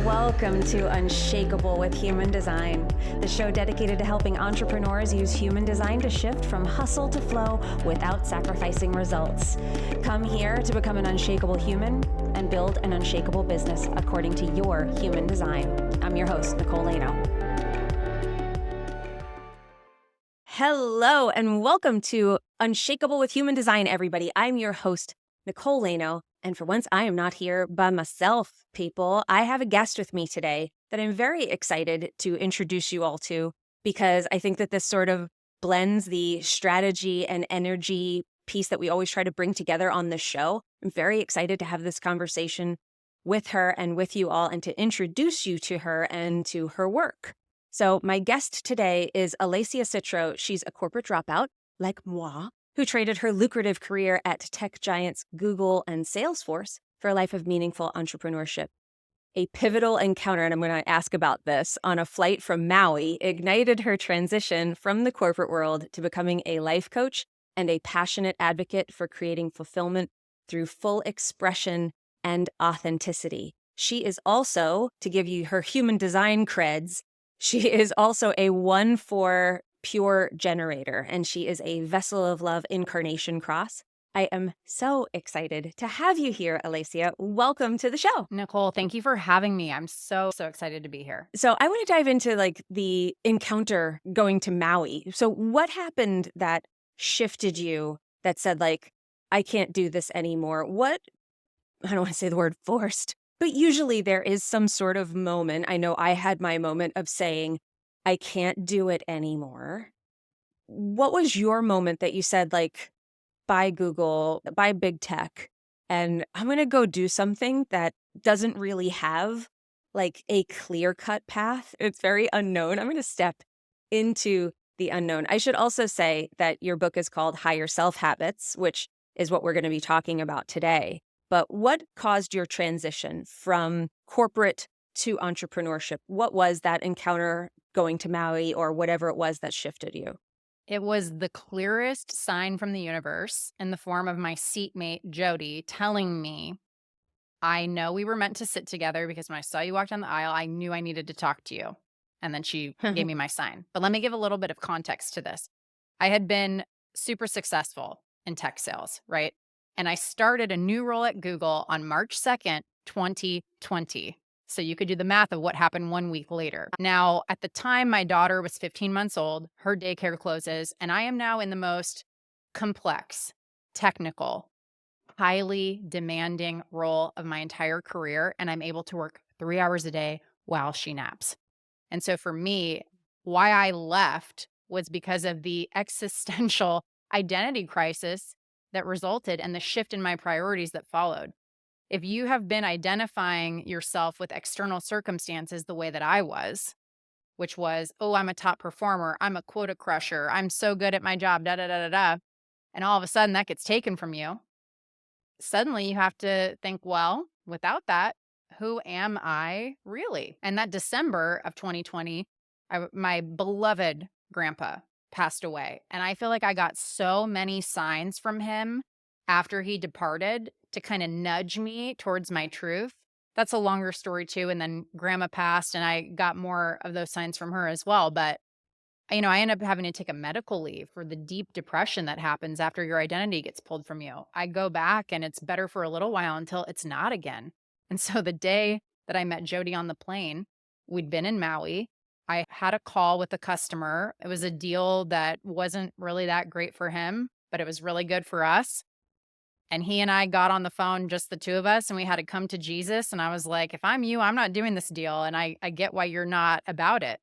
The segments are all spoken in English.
Welcome to Unshakable with Human Design, the show dedicated to helping entrepreneurs use human design to shift from hustle to flow without sacrificing results. Come here to become an unshakable human and build an unshakable business according to your human design. I'm your host, Nicole and Hello, and welcome to Unshakable with Human Design, everybody. I'm your host, Nicole and for once, I am not here by myself, people. I have a guest with me today that I'm very excited to introduce you all to, because I think that this sort of blends the strategy and energy piece that we always try to bring together on this show. I'm very excited to have this conversation with her and with you all, and to introduce you to her and to her work. So my guest today is Alessia Citro. She's a corporate dropout, like moi, who traded her lucrative career at tech giants Google and Salesforce for a life of meaningful entrepreneurship. A pivotal encounter, and I'm going to ask about this, on a flight from Maui ignited her transition from the corporate world to becoming a life coach and a passionate advocate for creating fulfillment through full expression and authenticity. She is also, to give you her human design creds, she is also a 1-4 pure generator, and she is a vessel of love incarnation cross. I am so excited to have you here, Alessia. Welcome to the show. Nicole, thank you for having me. I'm so excited to be here. So I want to dive into the encounter going to Maui. So what happened that shifted you, that said I can't do this anymore? I don't want to say the word forced, but usually there is some sort of moment. I know I had my moment of saying, I can't do it anymore. What was your moment that you said, bye Google, bye big tech, and I'm going to go do something that doesn't really have a clear-cut path? It's very unknown. I'm going to step into the unknown. I should also say that your book is called Higher Self Habits, which is what we're going to be talking about today. But what caused your transition from corporate to entrepreneurship? What was that encounter going to Maui, or whatever it was that shifted you? It was the clearest sign from the universe in the form of my seatmate, Jody, telling me, I know we were meant to sit together because when I saw you walk down the aisle, I knew I needed to talk to you. And then she gave me my sign. But let me give a little bit of context to this. I had been super successful in tech sales, right? And I started a new role at Google on March 2nd, 2020. So you could do the math of what happened 1 week later. Now, at the time, my daughter was 15 months old, her daycare closes, and I am now in the most complex, technical, highly demanding role of my entire career, and I'm able to work 3 hours a day while she naps. And so for me, why I left was because of the existential identity crisis that resulted and the shift in my priorities that followed. If you have been identifying yourself with external circumstances the way that I was, which was, oh, I'm a top performer, I'm a quota crusher, I'm so good at my job, da da da da da, and all of a sudden that gets taken from you, suddenly you have to think, well, without that, who am I really? And that December of 2020, my beloved grandpa passed away. And I feel like I got so many signs from him after he departed to kind of nudge me towards my truth. That's a longer story too. And then grandma passed and I got more of those signs from her as well. But, I ended up having to take a medical leave for the deep depression that happens after your identity gets pulled from you. I go back and it's better for a little while until it's not again. And so the day that I met Jody on the plane, we'd been in Maui. I had a call with a customer. It was a deal that wasn't really that great for him, but it was really good for us. And he and I got on the phone, just the two of us, and we had to come to Jesus. And I was like, if I'm you, I'm not doing this deal. And I get why you're not about it.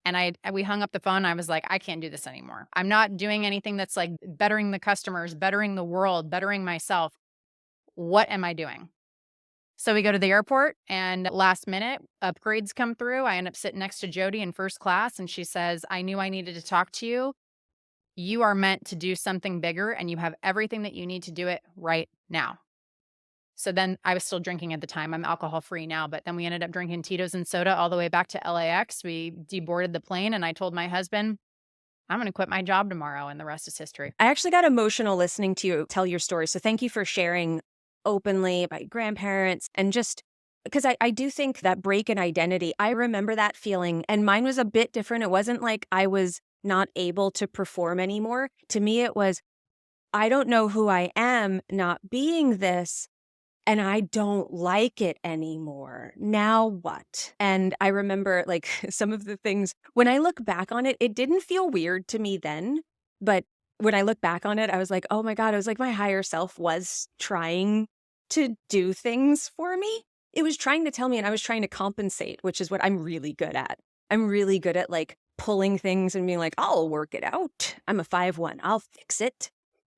And we hung up the phone. And I was like, I can't do this anymore. I'm not doing anything that's bettering the customers, bettering the world, bettering myself. What am I doing? So we go to the airport and last minute upgrades come through. I end up sitting next to Jody in first class. And she says, I knew I needed to talk to you. You are meant to do something bigger and you have everything that you need to do it right now. So then I was still drinking at the time. I'm alcohol free now, but then we ended up drinking Tito's and soda all the way back to LAX. We deboarded the plane and I told my husband, I'm going to quit my job tomorrow, and the rest is history. I actually got emotional listening to you tell your story. So thank you for sharing openly about your grandparents and just because I do think that break in identity, I remember that feeling, and mine was a bit different. It wasn't like I was not able to perform anymore. To me, it was, I don't know who I am not being this, and I don't like it anymore. Now what? And I remember like some of the things, when I look back on it, it didn't feel weird to me then. But when I look back on it, I was like, oh my God, it was like my higher self was trying to do things for me. It was trying to tell me, and I was trying to compensate, which is what I'm really good at. I'm really good at like pulling things and being like, I'll work it out. I'm a 5-1. I'll fix it.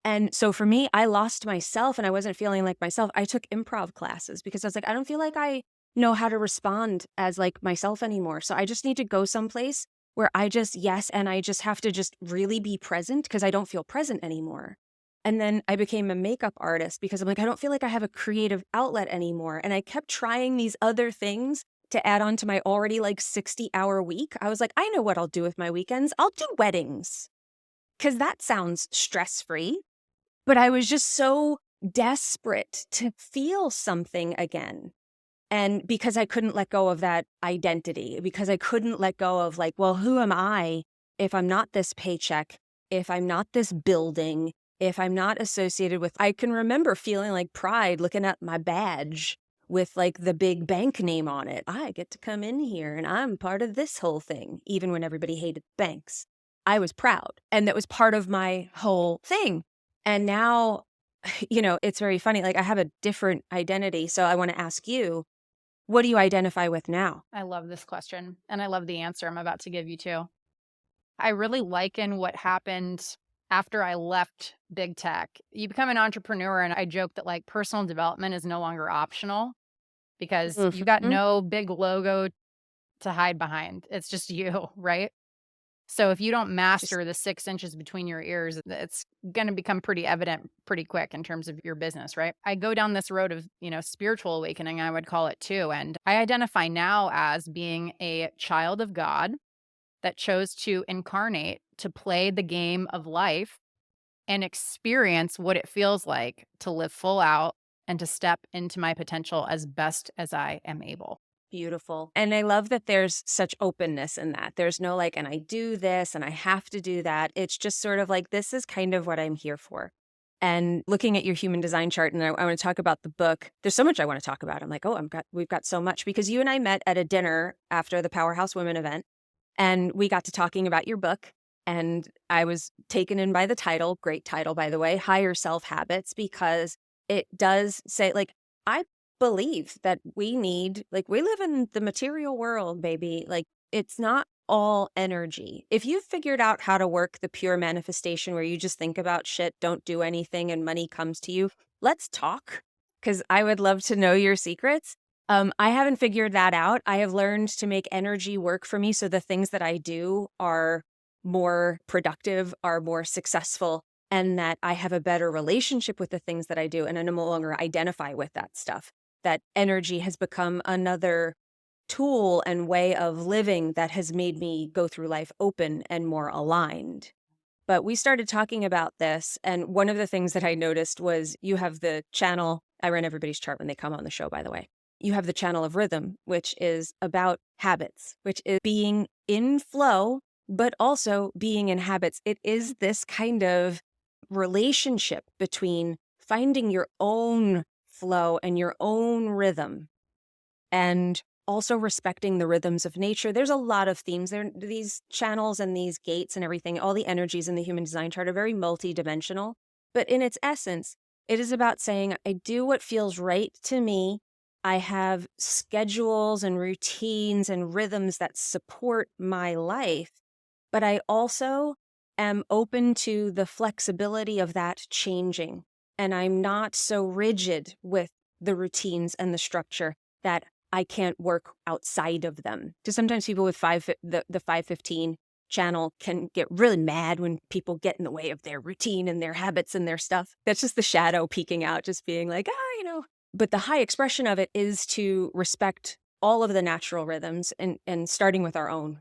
And so for me, I lost myself and I wasn't feeling like myself. I took improv classes because I was like, I don't feel like I know how to respond as like myself anymore. So I just need to go someplace where I just, yes, and I just have to just really be present because I don't feel present anymore. And then I became a makeup artist because I'm like, I don't feel like I have a creative outlet anymore. And I kept trying these other things to add on to my already like 60-hour week. I was like, I know what I'll do with my weekends. I'll do weddings because that sounds stress-free. But I was just so desperate to feel something again. And because I couldn't let go of that identity, because I couldn't let go of like, well, who am I if I'm not this paycheck, if I'm not this building, if I'm not associated with, I can remember feeling like pride looking at my badge with like the big bank name on it. I get to come in here and I'm part of this whole thing, even when everybody hated banks. I was proud. And that was part of my whole thing. And now, it's very funny. Like I have a different identity. So I want to ask you, what do you identify with now? I love this question, and I love the answer I'm about to give you too. I really liken what happened after I left big tech. You become an entrepreneur, and I joke that like personal development is no longer optional because you got Mhm. no big logo to hide behind. It's just you, right? So if you don't Just master the 6 inches between your ears, it's going to become pretty evident pretty quick in terms of your business, right? I go down this road of, spiritual awakening, I would call it too. And I identify now as being a child of God that chose to incarnate to play the game of life and experience what it feels like to live full out and to step into my potential as best as I am able. beautiful. And I love that there's such openness in that. There's no like, and I do this and I have to do that. It's just sort of like, this is kind of what I'm here for. And looking at your human design chart, and I want to talk about the book. There's so much I want to talk about. I'm like, oh, we've got so much because you and I met at a dinner after the Powerhouse Women event. And we got to talking about your book. And I was taken in by the title, great title, by the way, Higher Self Habits, because it does say, like, I believe that we need, like, we live in the material world, baby. Like, it's not all energy. If you've figured out how to work the pure manifestation where you just think about shit, don't do anything, and money comes to you, let's talk. Because I would love to know your secrets. I haven't figured that out. I have learned to make energy work for me so the things that I do are more productive, are more successful, and that I have a better relationship with the things that I do, and I no longer identify with that stuff. That energy has become another tool and way of living that has made me go through life open and more aligned. But we started talking about this, and one of the things that I noticed was you have the channel. I run everybody's chart when they come on the show, by the way. You have the channel of rhythm, which is about habits, which is being in flow, but also being in habits. It is this kind of relationship between finding your own flow and your own rhythm and also respecting the rhythms of nature. There's a lot of themes there. These channels and these gates and everything, all the energies in the human design chart are very multidimensional. But in its essence, it is about saying, I do what feels right to me. I have schedules and routines and rhythms that support my life, but I also am open to the flexibility of that changing. And I'm not so rigid with the routines and the structure that I can't work outside of them. Because sometimes people with the 515 channel can get really mad when people get in the way of their routine and their habits and their stuff. That's just the shadow peeking out, just being like, But the high expression of it is to respect all of the natural rhythms and starting with our own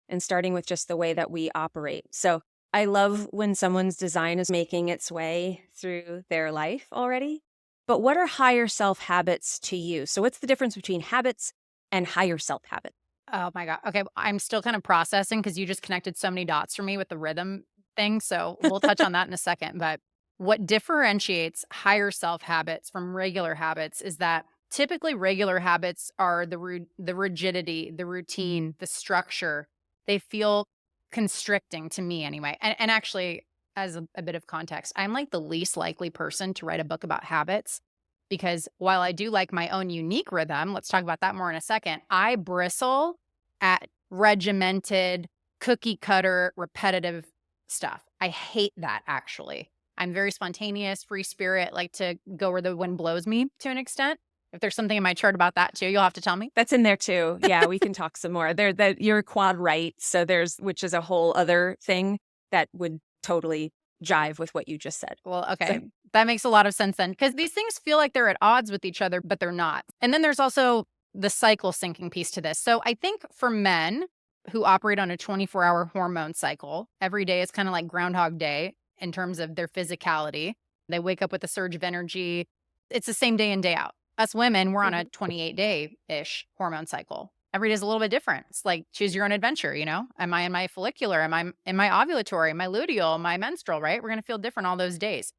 and starting with just the way that we operate. So I love when someone's design is making its way through their life already. But what are higher self habits to you? So what's the difference between habits and higher self habits? Oh my God. Okay. I'm still kind of processing because you just connected so many dots for me with the rhythm thing. So we'll touch on that in a second. But what differentiates higher self habits from regular habits is that typically regular habits are the rigidity, the routine, the structure. They feel constricting to me anyway. And actually, as a bit of context, I'm like the least likely person to write a book about habits because while I do like my own unique rhythm, let's talk about that more in a second, I bristle at regimented, cookie cutter, repetitive stuff. I hate that actually. I'm very spontaneous, free spirit, like to go where the wind blows me to an extent. If there's something in my chart about that too, you'll have to tell me. That's in there too. Yeah, we can talk some more. You're quad right, so which is a whole other thing that would totally jive with what you just said. Well, okay. So, That makes a lot of sense then because these things feel like they're at odds with each other, but they're not. And then there's also the cycle syncing piece to this. So I think for men who operate on a 24-hour hormone cycle, every day is kind of like Groundhog Day in terms of their physicality. They wake up with a surge of energy. It's the same day in, day out. Us women, we're on a 28-day-ish hormone cycle. Every day is a little bit different. It's like choose your own adventure, you know? Am I in my follicular? Am I in my ovulatory, my luteal, my menstrual, right? We're going to feel different all those days.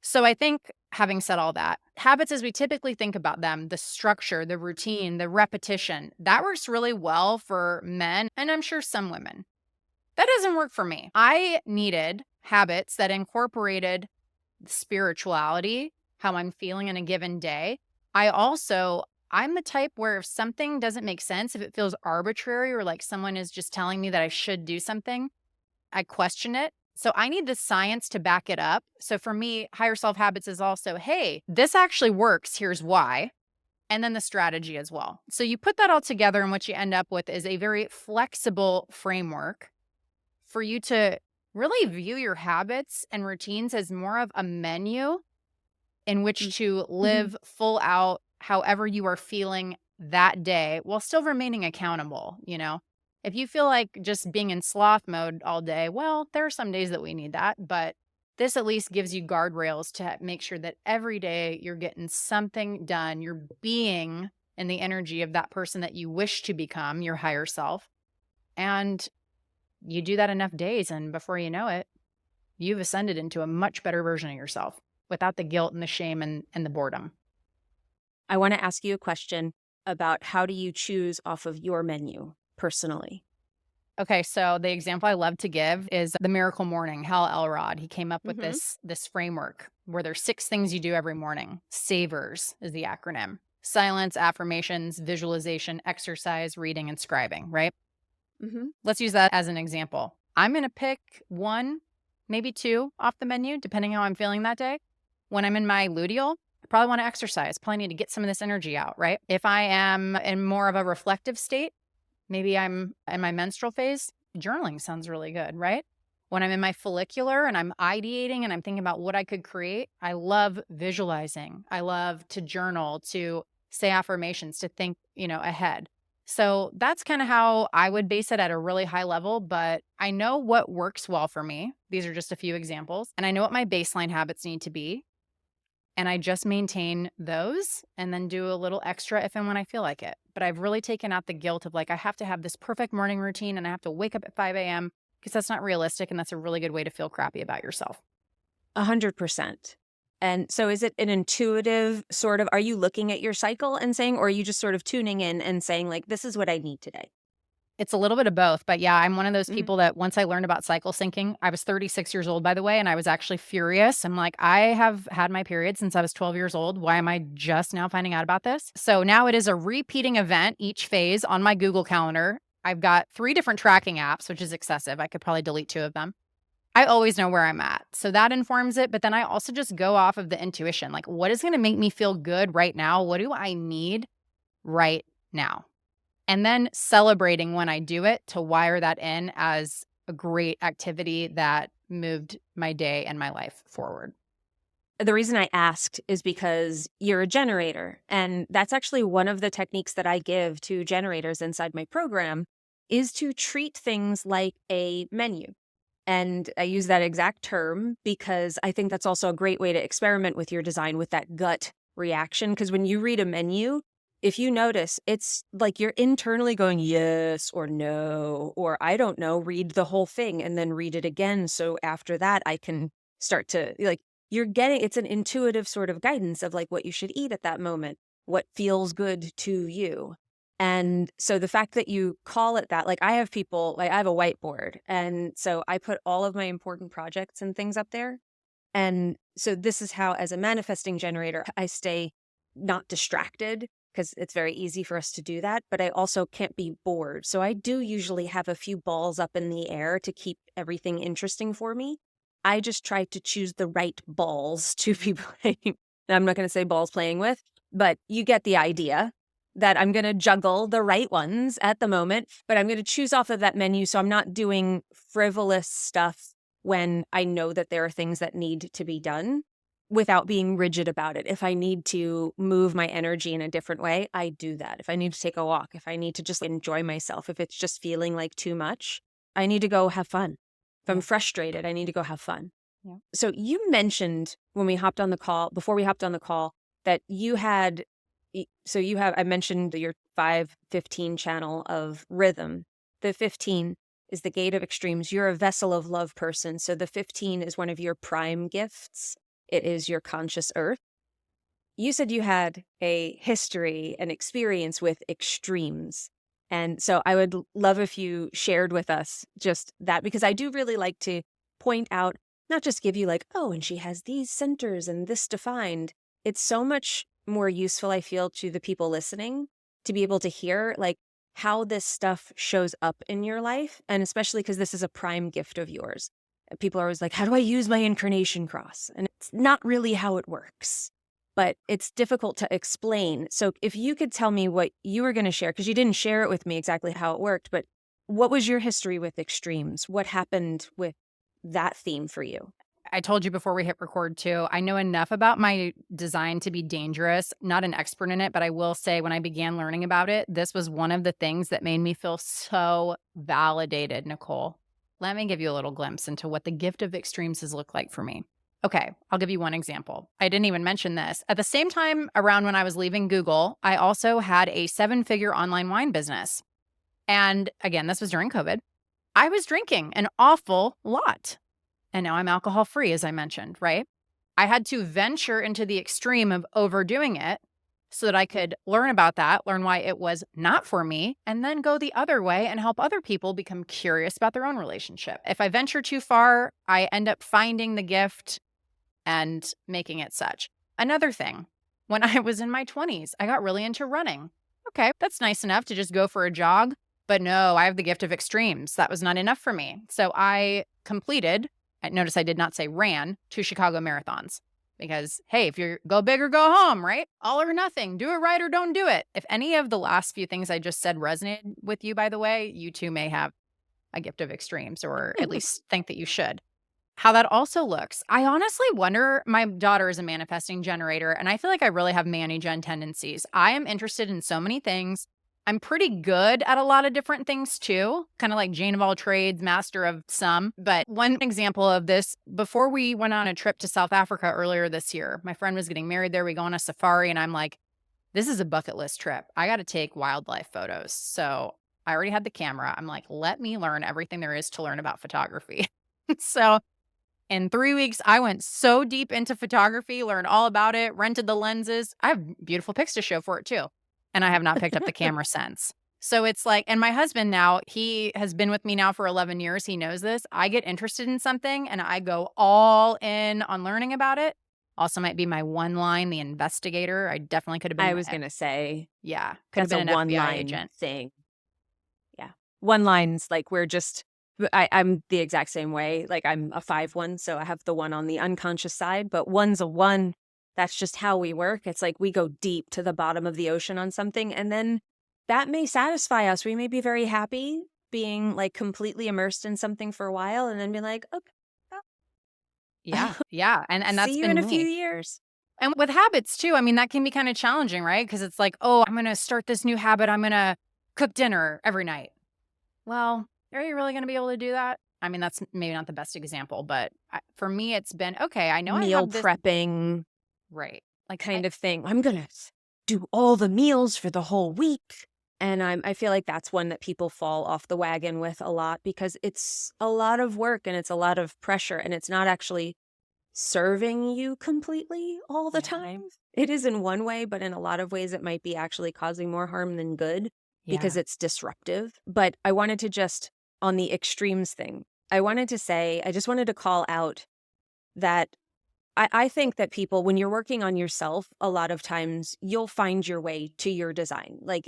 So I think having said all that, habits as we typically think about them, the structure, the routine, the repetition, that works really well for men and I'm sure some women. That doesn't work for me. I needed habits that incorporated spirituality, how I'm feeling in a given day. I'm the type where if something doesn't make sense, if it feels arbitrary or like someone is just telling me that I should do something, I question it. So I need the science to back it up. So for me, higher self habits is also, hey, this actually works. Here's why. And then the strategy as well. So you put that all together and what you end up with is a very flexible framework for you to really view your habits and routines as more of a menu in which to live full out however you are feeling that day while still remaining accountable, you know? If you feel like just being in sloth mode all day, well, there are some days that we need that, but this at least gives you guardrails to make sure that every day you're getting something done. You're being in the energy of that person that you wish to become, your higher self. And you do that enough days, and before you know it, you've ascended into a much better version of yourself without the guilt and the shame and the boredom. I want to ask you a question about how do you choose off of your menu personally? Okay, so the example I love to give is the Miracle Morning. Hal Elrod, he came up with this framework where there's 6 things you do every morning. SAVERS is the acronym. Silence, affirmations, visualization, exercise, reading, and scribing, right? Let's use that as an example. I'm going to pick 1, maybe 2 off the menu, depending how I'm feeling that day. When I'm in my luteal, I probably want to exercise. Probably need to get some of this energy out, right? If I am in more of a reflective state, maybe I'm in my menstrual phase, journaling sounds really good, right? When I'm in my follicular and I'm ideating and I'm thinking about what I could create, I love visualizing. I love to journal, to say affirmations, to think, ahead. So that's kind of how I would base it at a really high level, but I know what works well for me. These are just a few examples. And I know what my baseline habits need to be. And I just maintain those and then do a little extra if and when I feel like it. But I've really taken out the guilt of like, I have to have this perfect morning routine and I have to wake up at 5 a.m. because that's not realistic. And that's a really good way to feel crappy about yourself. 100%. And so is it an intuitive sort of, are you looking at your cycle and saying, or are you just sort of tuning in and saying like, this is what I need today? It's a little bit of both, but yeah, I'm one of those people that once I learned about cycle syncing, I was 36 years old, by the way, and I was actually furious. I'm like, I have had my period since I was 12 years old. Why am I just now finding out about this? So now it is a repeating event each phase on my Google Calendar. I've got 3 different tracking apps, which is excessive. I could probably delete 2 of them. I always know where I'm at. So that informs it. But then I also just go off of the intuition. Like, what is going to make me feel good right now? What do I need right now? And then celebrating when I do it to wire that in as a great activity that moved my day and my life forward. The reason I asked is because you're a generator. And that's actually one of the techniques that I give to generators inside my program is to treat things like a menu. And I use that exact term because I think that's also a great way to experiment with your design with that gut reaction. Because when you read a menu, if you notice, it's like you're internally going yes or no, or I don't know, read the whole thing and then read it again. So after that, I can start to like, you're getting, it's an intuitive sort of guidance of like what you should eat at that moment, what feels good to you. And so the fact that you call it that, like I have people, like I have a whiteboard. And so I put all of my important projects and things up there. And so this is how, as a manifesting generator, I stay not distracted because it's very easy for us to do that. But I also can't be bored. So I do usually have a few balls up in the air to keep everything interesting for me. I just try to choose the right balls to be playing. I'm not going to say balls playing with, but you get the idea that I'm going to juggle the right ones at the moment, but I'm going to choose off of that menu. So I'm not doing frivolous stuff when I know that there are things that need to be done without being rigid about it. If I need to move my energy in a different way, I do that. If I need to take a walk, if I need to just enjoy myself, if it's just feeling like too much, I need to go have fun. If I'm frustrated, I need to go have fun. Yeah. So you mentioned when we hopped on the call, before we hopped on the call, that you had, so you have, I mentioned your 5-15 channel of rhythm. The 15 is the gate of extremes. You're a vessel of love person. So the 15 is one of your prime gifts. It is your conscious earth. You said you had a history and experience with extremes. And so I would love if you shared with us just that, because I do really like to point out, not just give you like, oh, and she has these centers and this defined. It's so much more useful, I feel, to the people listening to be able to hear like how this stuff shows up in your life. And especially because this is a prime gift of yours. People are always like, how do I use my incarnation cross? And it's not really how it works, but it's difficult to explain. So if you could tell me what you were going to share, because you didn't share it with me exactly how it worked, but what was your history with extremes? What happened with that theme for you? I told you before we hit record too, I know enough about my design to be dangerous, not an expert in it, but I will say when I began learning about it, this was one of the things that made me feel so validated, Nicole. Let me give you a little glimpse into what the gift of extremes has looked like for me. Okay, I'll give you one example. I didn't even mention this. At the same time, around when I was leaving Google, I also had a 7-figure online wine business. And again, this was during COVID. I was drinking an awful lot. And now I'm alcohol free, as I mentioned, right? I had to venture into the extreme of overdoing it so that I could learn about that, learn why it was not for me, and then go the other way and help other people become curious about their own relationship. If I venture too far, I end up finding the gift and making it such. Another thing, when I was in my 20s, I got really into running. Okay, that's nice enough to just go for a jog, but no, I have the gift of extremes. That was not enough for me. So I completed, notice I did not say ran, 2 Chicago marathons. Because, hey, if you're go big or go home, right? All or nothing. Do it right or don't do it. If any of the last few things I just said resonated with you, by the way, you too may have a gift of extremes, or at least think that you should. How that also looks, I honestly wonder, my daughter is a manifesting generator, and I feel like I really have man-gen tendencies. I am interested in so many things. I'm pretty good at a lot of different things too, kind of like Jane of all trades, master of some. But one example of this, before we went on a trip to South Africa earlier this year, my friend was getting married there. We go on a safari, and I'm like, this is a bucket list trip. I got to take wildlife photos. So I already had the camera. I'm like, let me learn everything there is to learn about photography. So in 3 weeks, I went so deep into photography, learned all about it, rented the lenses. I have beautiful pics to show for it too. And I have not picked up the camera since. So it's like, and my husband now, he has been with me now for 11 years. He knows this. I get interested in something and I go all in on learning about it. Also might be my one line, the investigator. I definitely could have been. I was going to say, yeah, could have that's been a an one FBI line agent. thing. Yeah. One lines, like we're just, I'm the exact same way. Like I'm a 5-1, so I have the one on the unconscious side, but one's a 1. That's just how we work. It's like we go deep to the bottom of the ocean on something, and then that may satisfy us. We may be very happy being like completely immersed in something for a while and then be like, okay, Yeah, yeah. And that's see you in been a few me. years. And with habits too, I mean, that can be kind of challenging, right? Because it's like, oh, I'm going to start this new habit. I'm going to cook dinner every night. Well, are you really going to be able to do that? I mean, that's maybe not the best example, but for me, it's been, okay, I know I Meal have this. prepping Right. Like, kind of thing. I'm going to do all the meals for the whole week. And I feel like that's one that people fall off the wagon with a lot because it's a lot of work and it's a lot of pressure and it's not actually serving you completely all the time. It is in one way, but in a lot of ways it might be actually causing more harm than good because Yeah. it's disruptive. But I wanted to just, on the extremes thing, I just wanted to call out that I think that people, when you're working on yourself, a lot of times you'll find your way to your design. Like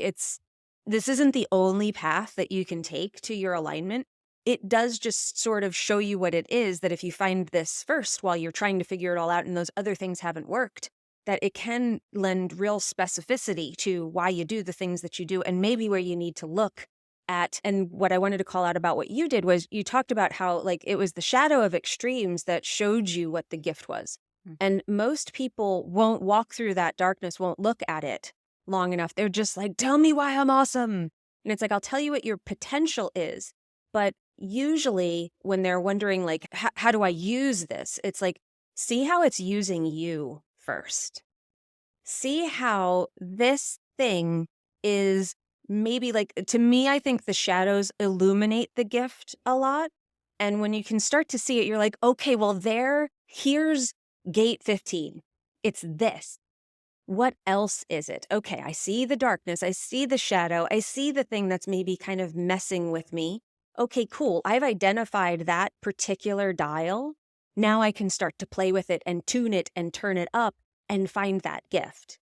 this isn't the only path that you can take to your alignment. It does just sort of show you what it is, that if you find this first while you're trying to figure it all out and those other things haven't worked, that it can lend real specificity to why you do the things that you do and maybe where you need to look at. And what I wanted to call out about what you did was you talked about how like it was the shadow of extremes that showed you what the gift was. Mm. And most people won't walk through that darkness, won't look at it long enough. They're just like, tell me why I'm awesome. And it's like, I'll tell you what your potential is. But usually when they're wondering like, how do I use this? It's like, see how it's using you first. See how this thing is maybe like, to me, I think the shadows illuminate the gift a lot. And when you can start to see it, you're like, okay, well, here's gate 15. It's this. What else is it? Okay, I see the darkness. I see the shadow. I see the thing that's maybe kind of messing with me. Okay, cool. I've identified that particular dial. Now I can start to play with it and tune it and turn it up and find that gift.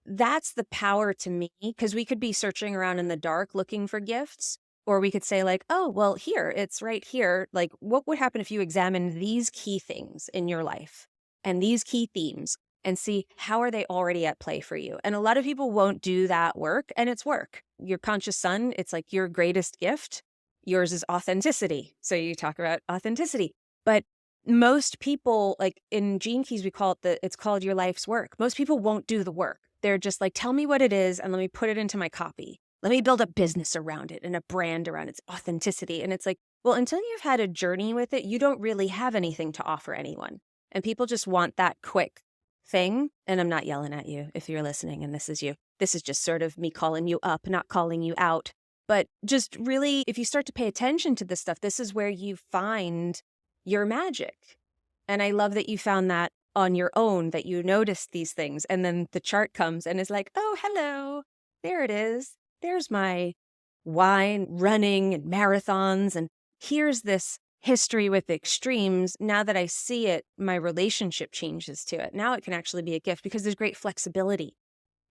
That's the power to me, because we could be searching around in the dark looking for gifts, or we could say like, oh, well, it's right here. Like, what would happen if you examined these key things in your life and these key themes and see how are they already at play for you? And a lot of people won't do that work, and it's work. Your conscious sun, it's like your greatest gift. Yours is authenticity. So you talk about authenticity. But most people, like in Gene Keys, it's called your life's work. Most people won't do the work. They're just like, tell me what it is and let me put it into my copy. Let me build a business around it and a brand around its authenticity. And it's like, well, until you've had a journey with it, you don't really have anything to offer anyone. And people just want that quick thing. And I'm not yelling at you if you're listening and this is you. This is just sort of me calling you up, not calling you out. But just really, if you start to pay attention to this stuff, this is where you find your magic. And I love that you found that on your own, that you noticed these things. And then the chart comes and is like, oh, hello, there it is. There's my wine, running and marathons. And here's this history with extremes. Now that I see it, my relationship changes to it. Now it can actually be a gift because there's great flexibility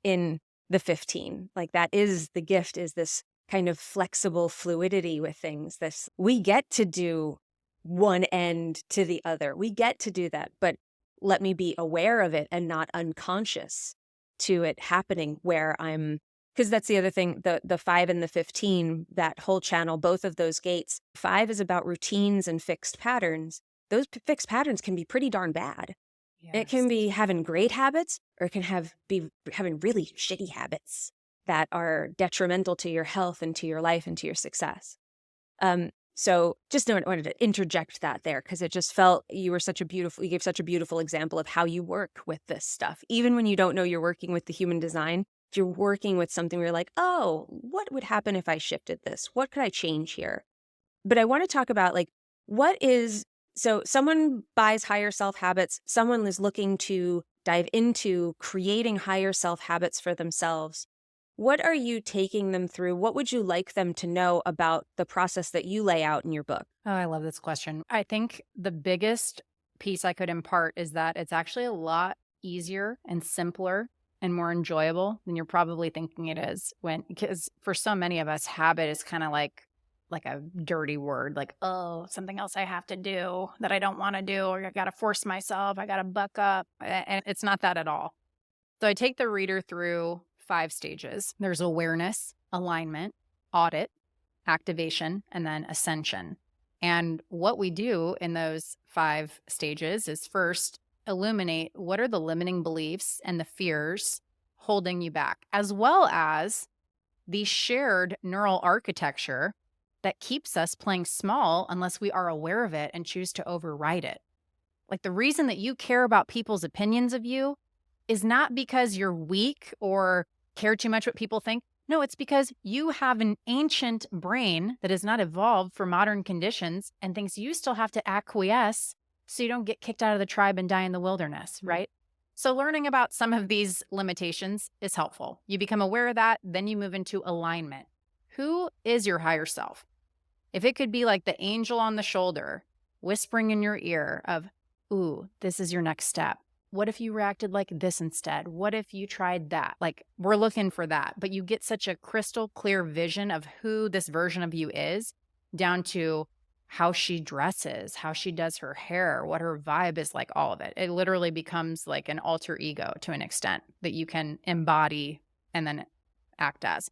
in the 15. Like that is the gift, is this kind of flexible fluidity with things. We get to do one end to the other. We get to do that, but let me be aware of it and not unconscious to it happening because that's the other thing, the 5 and the 15, that whole channel, both of those gates. 5 is about routines and fixed patterns. Those fixed patterns can be pretty darn bad. Yes. It can be having great habits, or it can be having really shitty habits that are detrimental to your health and to your life and to your success. So just wanted to interject that there, because it just felt you gave such a beautiful example of how you work with this stuff. Even when you don't know you're working with the human design, if you're working with something where you're like, oh, what would happen if I shifted this? What could I change here? But I want to talk about so someone buys higher self habits. Someone is looking to dive into creating higher self habits for themselves. What are you taking them through? What would you like them to know about the process that you lay out in your book? Oh, I love this question. I think the biggest piece I could impart is that it's actually a lot easier and simpler and more enjoyable than you're probably thinking it is, because for so many of us, habit is kind of like a dirty word, like, oh, something else I have to do that I don't want to do, or I got to force myself, I got to buck up. And it's not that at all. So I take the reader through 5 stages. There's awareness, alignment, audit, activation, and then ascension. And what we do in those 5 stages is first illuminate what are the limiting beliefs and the fears holding you back, as well as the shared neural architecture that keeps us playing small unless we are aware of it and choose to override it. Like, the reason that you care about people's opinions of you is not because you're weak or care too much what people think. No, it's because you have an ancient brain that has not evolved for modern conditions and thinks you still have to acquiesce so you don't get kicked out of the tribe and die in the wilderness, right? So learning about some of these limitations is helpful. You become aware of that, then you move into alignment. Who is your higher self? If it could be like the angel on the shoulder, whispering in your ear of, ooh, this is your next step. What if you reacted like this instead? What if you tried that? Like, we're looking for that, but you get such a crystal clear vision of who this version of you is, down to how she dresses, how she does her hair, what her vibe is like, all of it. It literally becomes like an alter ego to an extent that you can embody and then act as.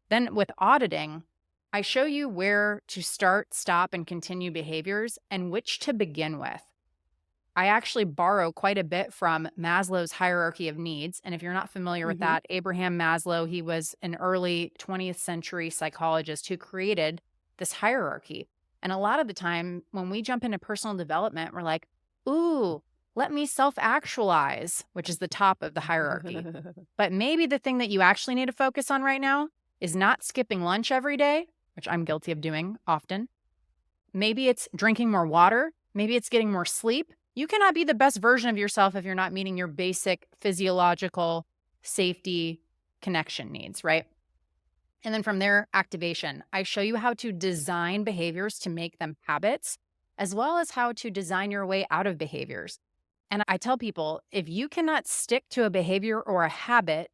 Then with auditing, I show you where to start, stop, and continue behaviors and which to begin with. I actually borrow quite a bit from Maslow's hierarchy of needs. And if you're not familiar with that, Abraham Maslow, he was an early 20th century psychologist who created this hierarchy. And a lot of the time when we jump into personal development, we're like, ooh, let me self-actualize, which is the top of the hierarchy. But maybe the thing that you actually need to focus on right now is not skipping lunch every day, which I'm guilty of doing often. Maybe it's drinking more water. Maybe it's getting more sleep. You cannot be the best version of yourself if you're not meeting your basic physiological safety connection needs, right? And then from there, activation. I show you how to design behaviors to make them habits, as well as how to design your way out of behaviors. And I tell people, if you cannot stick to a behavior or a habit,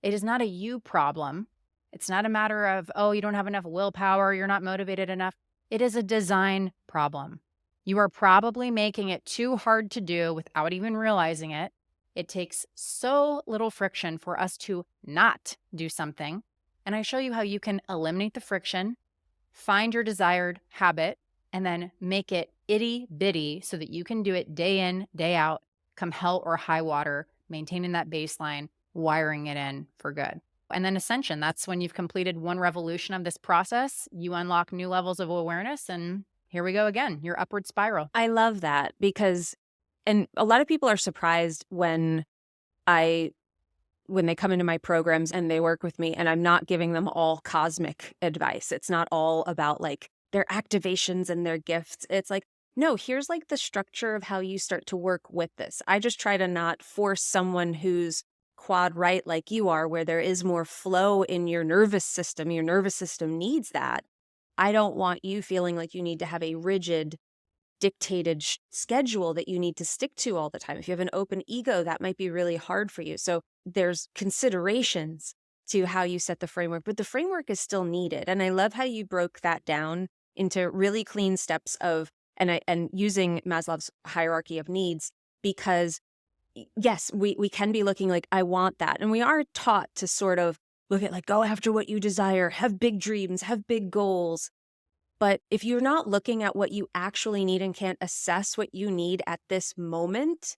it is not a you problem. It's not a matter of, oh, you don't have enough willpower, you're not motivated enough. It is a design problem. You are probably making it too hard to do without even realizing it. It takes so little friction for us to not do something. And I show you how you can eliminate the friction, find your desired habit, and then make it itty bitty so that you can do it day in, day out, come hell or high water, maintaining that baseline, wiring it in for good. And then ascension, that's when you've completed one revolution of this process, you unlock new levels of awareness, and here we go again, your upward spiral. I love that because, and a lot of people are surprised when they come into my programs and they work with me and I'm not giving them all cosmic advice. It's not all about like their activations and their gifts. It's like, no, here's like the structure of how you start to work with this. I just try to not force someone who's quad right like you are, where there is more flow in your nervous system. Your nervous system needs that. I don't want you feeling like you need to have a rigid, dictated schedule that you need to stick to all the time. If you have an open ego, that might be really hard for you. So there's considerations to how you set the framework, but the framework is still needed. And I love how you broke that down into really clean steps of, and using Maslow's hierarchy of needs, because yes, we can be looking like, I want that. And we are taught to sort of look at like, go after what you desire, have big dreams, have big goals. But if you're not looking at what you actually need and can't assess what you need at this moment,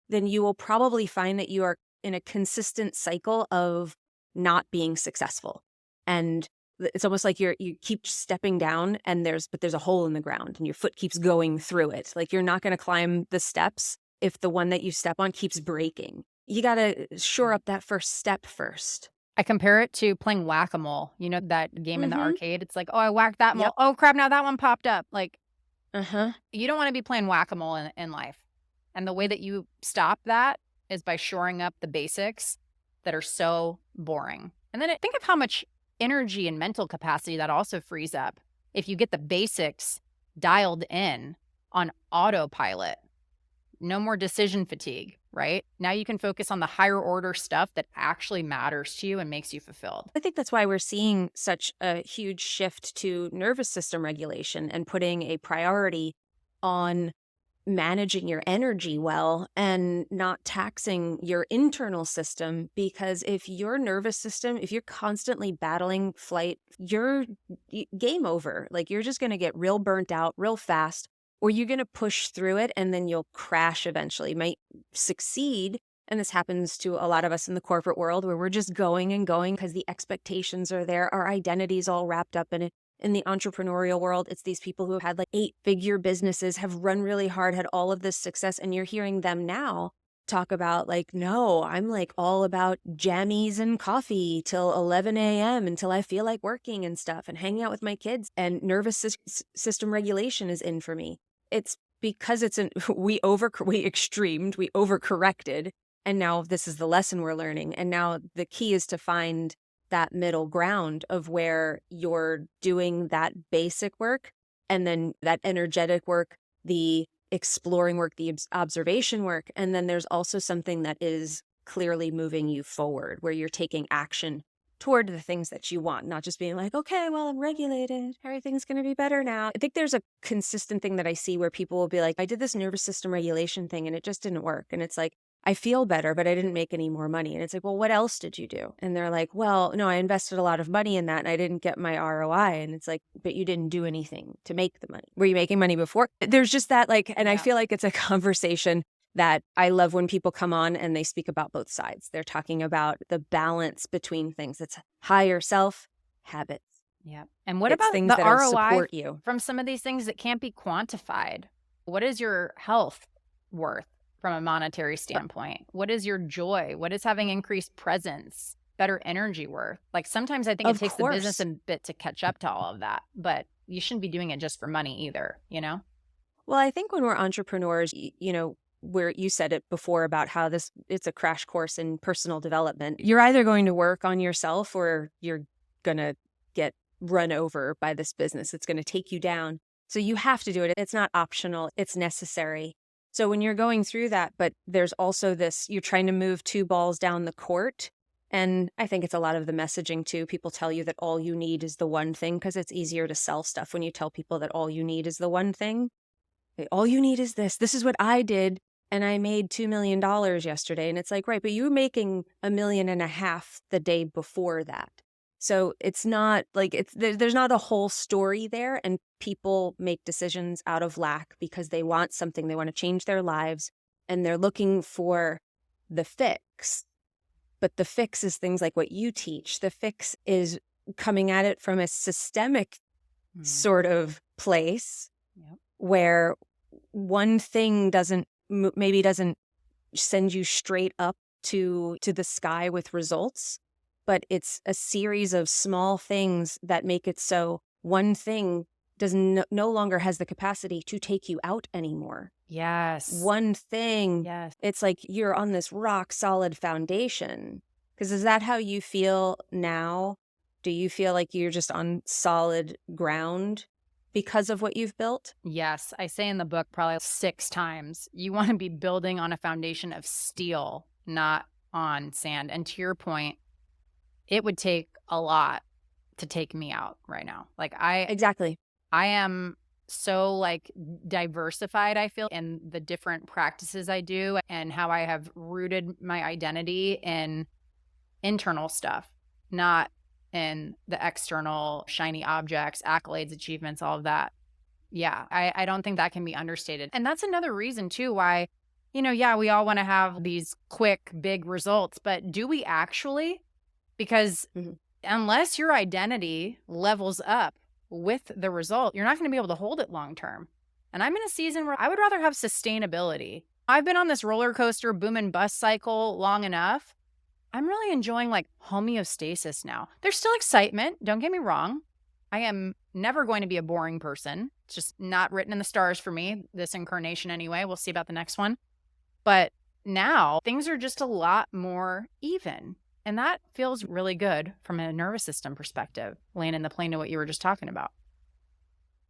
then you will probably find that you are in a consistent cycle of not being successful. And it's almost like you keep stepping down and there's a hole in the ground and your foot keeps going through it. Like you're not going to climb the steps if the one that you step on keeps breaking. You got to shore up that first step first. I compare it to playing whack-a-mole. You know that game in the arcade? It's like, oh, I whacked that mole. Oh, crap, now that one popped up. Like, you don't want to be playing whack-a-mole in life. And the way that you stop that is by shoring up the basics that are so boring. And then think of how much energy and mental capacity that also frees up if you get the basics dialed in on autopilot. No more decision fatigue, right? Now you can focus on the higher order stuff that actually matters to you and makes you fulfilled. I think that's why we're seeing such a huge shift to nervous system regulation and putting a priority on managing your energy well and not taxing your internal system. Because if your nervous system, if you're constantly battling flight, you're game over. Like you're just going to get real burnt out real fast. Or you're going to push through it and then you'll crash eventually. You might succeed. And this happens to a lot of us in the corporate world where we're just going and going because the expectations are there. Our identity's all wrapped up in it. in the entrepreneurial world. It's these people who have had like 8-figure businesses, have run really hard, had all of this success. And you're hearing them now talk about like, no, I'm like all about jammies and coffee till 11 a.m. until I feel like working and stuff and hanging out with my kids, and nervous system regulation is in for me. It's because we extremed, we overcorrected. And now this is the lesson we're learning. And now the key is to find that middle ground of where you're doing that basic work and then that energetic work, the exploring work, the observation work. And then there's also something that is clearly moving you forward, where you're taking action toward the things that you want, not just being like, okay, well, I'm regulated, everything's going to be better now. I think there's a consistent thing that I see where people will be like, I did this nervous system regulation thing and it just didn't work. And it's like, I feel better, but I didn't make any more money. And it's like, well, what else did you do? And they're like, well, no, I invested a lot of money in that and I didn't get my ROI. And it's like, but you didn't do anything to make the money. Were you making money before? There's just that like, and I feel like it's a conversation that I love when people come on and they speak about both sides. They're talking about the balance between things. It's higher self, habits. Yeah. And what It's about things the that ROI support you from some of these things that can't be quantified? What is your health worth from a monetary standpoint? What is your joy? What is having increased presence, better energy worth? Like sometimes I think it takes the business a bit to catch up to all of that, but you shouldn't be doing it just for money either, you know? Well, I think when we're entrepreneurs, where you said it before about how it's a crash course in personal development. You're either going to work on yourself or you're going to get run over by this business. It's going to take you down. So you have to do it. It's not optional. It's necessary. So when you're going through that, but there's also you're trying to move 2 balls down the court. And I think it's a lot of the messaging too. People tell you that all you need is the one thing because it's easier to sell stuff when you tell people that all you need is the one thing. All you need is this. This is what I did. And I made $2 million yesterday. And it's like, right, but you were making $1.5 million the day before that. So it's not like there's not a whole story there. And people make decisions out of lack because they want something. They want to change their lives and they're looking for the fix. But the fix is things like what you teach. The fix is coming at it from a systemic sort of place where one thing maybe doesn't send you straight up to the sky with results, but it's a series of small things that make it so one thing no longer has the capacity to take you out anymore. Yes. One thing. Yes. It's like you're on this rock solid foundation. Because is that how you feel now? Do you feel like you're just on solid ground because of what you've built? Yes. I say in the book probably 6 times, you want to be building on a foundation of steel, not on sand. And to your point, it would take a lot to take me out right now. Exactly. I am so like diversified, I feel, in the different practices I do and how I have rooted my identity in internal stuff, not in the external shiny objects, accolades, achievements, all of that. Yeah, I don't think that can be understated. And that's another reason too why, we all want to have these quick, big results, but do we actually? Because unless your identity levels up with the result, you're not going to be able to hold it long term. And I'm in a season where I would rather have sustainability. I've been on this roller coaster boom and bust cycle long enough. I'm really enjoying like homeostasis now. There's still excitement. Don't get me wrong. I am never going to be a boring person. It's just not written in the stars for me, this incarnation anyway. We'll see about the next one. But now things are just a lot more even. And that feels really good from a nervous system perspective, laying in the plane to what you were just talking about.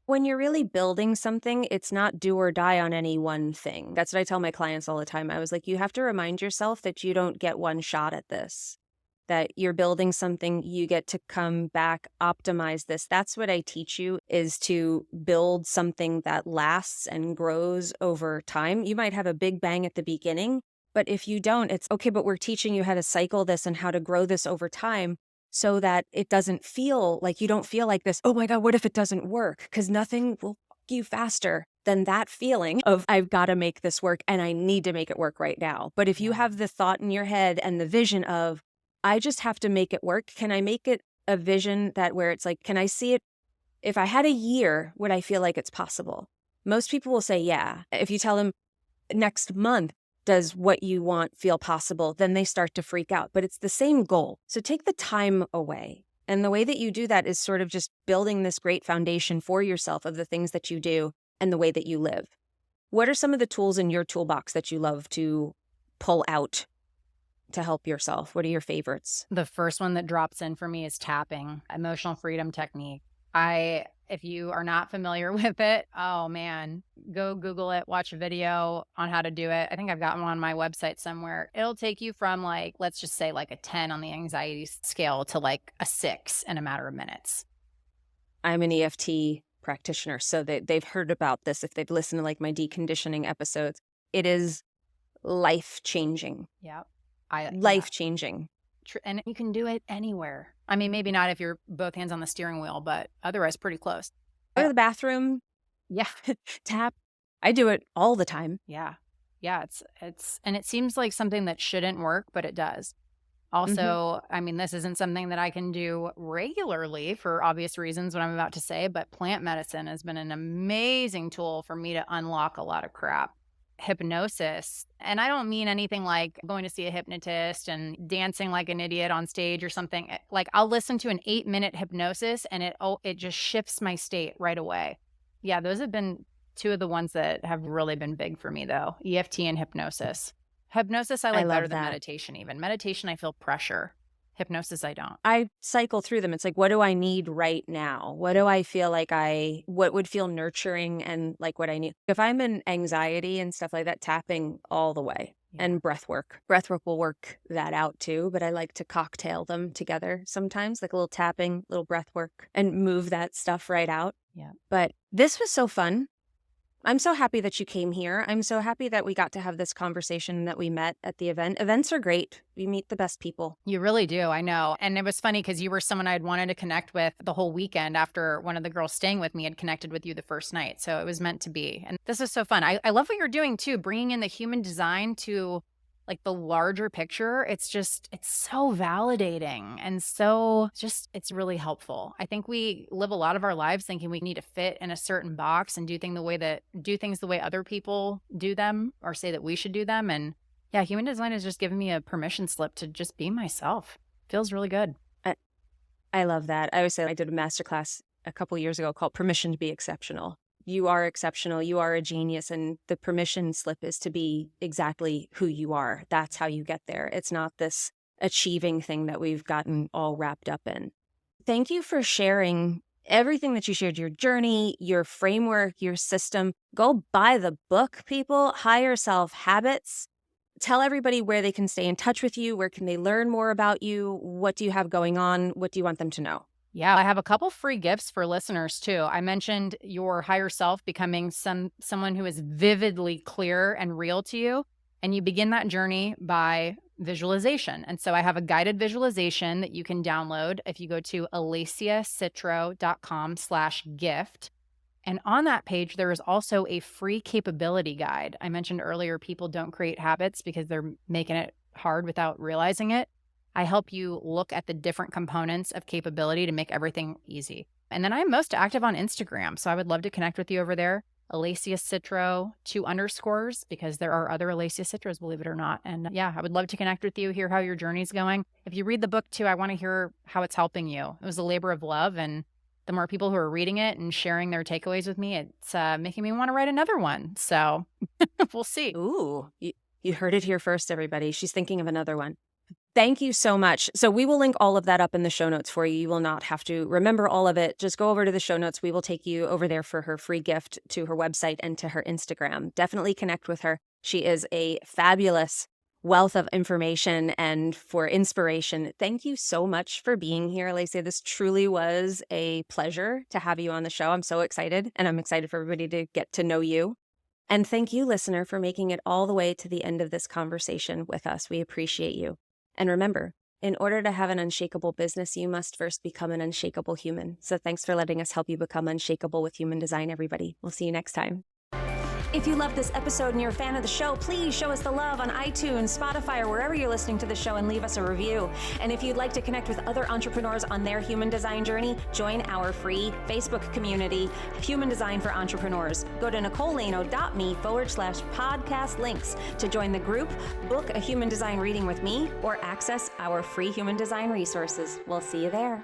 When you're really building something, it's not do or die on any one thing. That's what I tell my clients all the time. I was like, you have to remind yourself that you don't get one shot at this, that you're building something, you get to come back, optimize this. That's what I teach you, is to build something that lasts and grows over time. You might have a big bang at the beginning, but if you don't, it's okay, but we're teaching you how to cycle this and how to grow this over time so that it doesn't feel like you don't feel like this, oh my God, what if it doesn't work? Because nothing will fuck you faster than that feeling of I've got to make this work and I need to make it work right now. But if you have the thought in your head and the vision of, I just have to make it work. Can I make it a vision that where it's like, can I see it if I had a year, would I feel like it's possible? Most people will say, yeah. If you tell them next month, does what you want feel possible? Then they start to freak out, but it's the same goal. So take the time away. And the way that you do that is sort of just building this great foundation for yourself of the things that you do and the way that you live. What are some of the tools in your toolbox that you love to pull out to help yourself? What are your favorites? The first one that drops in for me is tapping, emotional freedom technique. If you are not familiar with it, oh man, go Google it, watch a video on how to do it. I think I've got one on my website somewhere. It'll take you from like, let's just say like a 10 on the anxiety scale to like a 6 in a matter of minutes. I'm an EFT practitioner, so they've heard about this if they've listened to like my deconditioning episodes. It is life-changing. Yeah. Life-changing. And you can do it anywhere. I mean, maybe not if you're both hands on the steering wheel, but otherwise pretty close. Go to the bathroom. Yeah. Tap. I do it all the time. Yeah. Yeah. And it seems like something that shouldn't work, but it does. Also, I mean, this isn't something that I can do regularly for obvious reasons, what I'm about to say, but plant medicine has been an amazing tool for me to unlock a lot of crap. Hypnosis. And I don't mean anything like going to see a hypnotist and dancing like an idiot on stage or something. Like I'll listen to an 8-minute hypnosis and it just shifts my state right away. Yeah, those have been two of the ones that have really been big for me though, EFT and hypnosis. Hypnosis I like better than meditation even. Meditation I feel pressure. Hypnosis, I don't. I cycle through them. It's like, what do I need right now? What do I feel like what would feel nurturing and like what I need? If I'm in anxiety and stuff like that, tapping all the way. Yeah. And breath work. Breath work will work that out too, but I like to cocktail them together sometimes, like a little tapping, little breath work, and move that stuff right out. Yeah. But this was so fun. I'm so happy that you came here. I'm so happy that we got to have this conversation, that we met at the event. Events are great. We meet the best people. You really do. I know. And it was funny because you were someone I'd wanted to connect with the whole weekend after one of the girls staying with me had connected with you the first night. So it was meant to be. And this is so fun. I love what you're doing too, bringing in the human design to like the larger picture. It's so validating and it's really helpful. I think we live a lot of our lives thinking we need to fit in a certain box and do things the way other people do them or say that we should do them. And yeah, human design has just given me a permission slip to just be myself. Feels really good. I love that. I always say I did a masterclass a couple years ago called Permission to be Exceptional. You are exceptional. You are a genius. And the permission slip is to be exactly who you are. That's how you get there. It's not this achieving thing that we've gotten all wrapped up in. Thank you for sharing everything that you shared, your journey, your framework, your system. Go buy the book, people. Higher Self Habits. Tell everybody where they can stay in touch with you. Where can they learn more about you? What do you have going on? What do you want them to know? Yeah, I have a couple free gifts for listeners too. I mentioned your higher self becoming someone who is vividly clear and real to you. And you begin that journey by visualization. And so I have a guided visualization that you can download if you go to alessiacitro.com/gift. And on that page, there is also a free capability guide. I mentioned earlier, people don't create habits because they're making it hard without realizing it. I help you look at the different components of capability to make everything easy. And then I'm most active on Instagram. So I would love to connect with you over there. Alessia Citro, 2 because there are other Alessia Citros, believe it or not. And yeah, I would love to connect with you, hear how your journey's going. If you read the book too, I want to hear how it's helping you. It was a labor of love. And the more people who are reading it and sharing their takeaways with me, it's making me want to write another one. So we'll see. Ooh, you heard it here first, everybody. She's thinking of another one. Thank you so much. So we will link all of that up in the show notes for you. You will not have to remember all of it. Just go over to the show notes. We will take you over there for her free gift to her website and to her Instagram. Definitely connect with her. She is a fabulous wealth of information and for inspiration. Thank you so much for being here, Alessia. This truly was a pleasure to have you on the show. I'm so excited, and I'm excited for everybody to get to know you. And thank you, listener, for making it all the way to the end of this conversation with us. We appreciate you. And remember, in order to have an unshakable business, you must first become an unshakable human. So thanks for letting us help you become unshakable with human design, everybody. We'll see you next time. If you love this episode and you're a fan of the show, please show us the love on iTunes, Spotify, or wherever you're listening to the show and leave us a review. And if you'd like to connect with other entrepreneurs on their human design journey, join our free Facebook community, Human Design for Entrepreneurs. Go to nicolelano.me/podcast links to join the group, book a human design reading with me, or access our free human design resources. We'll see you there.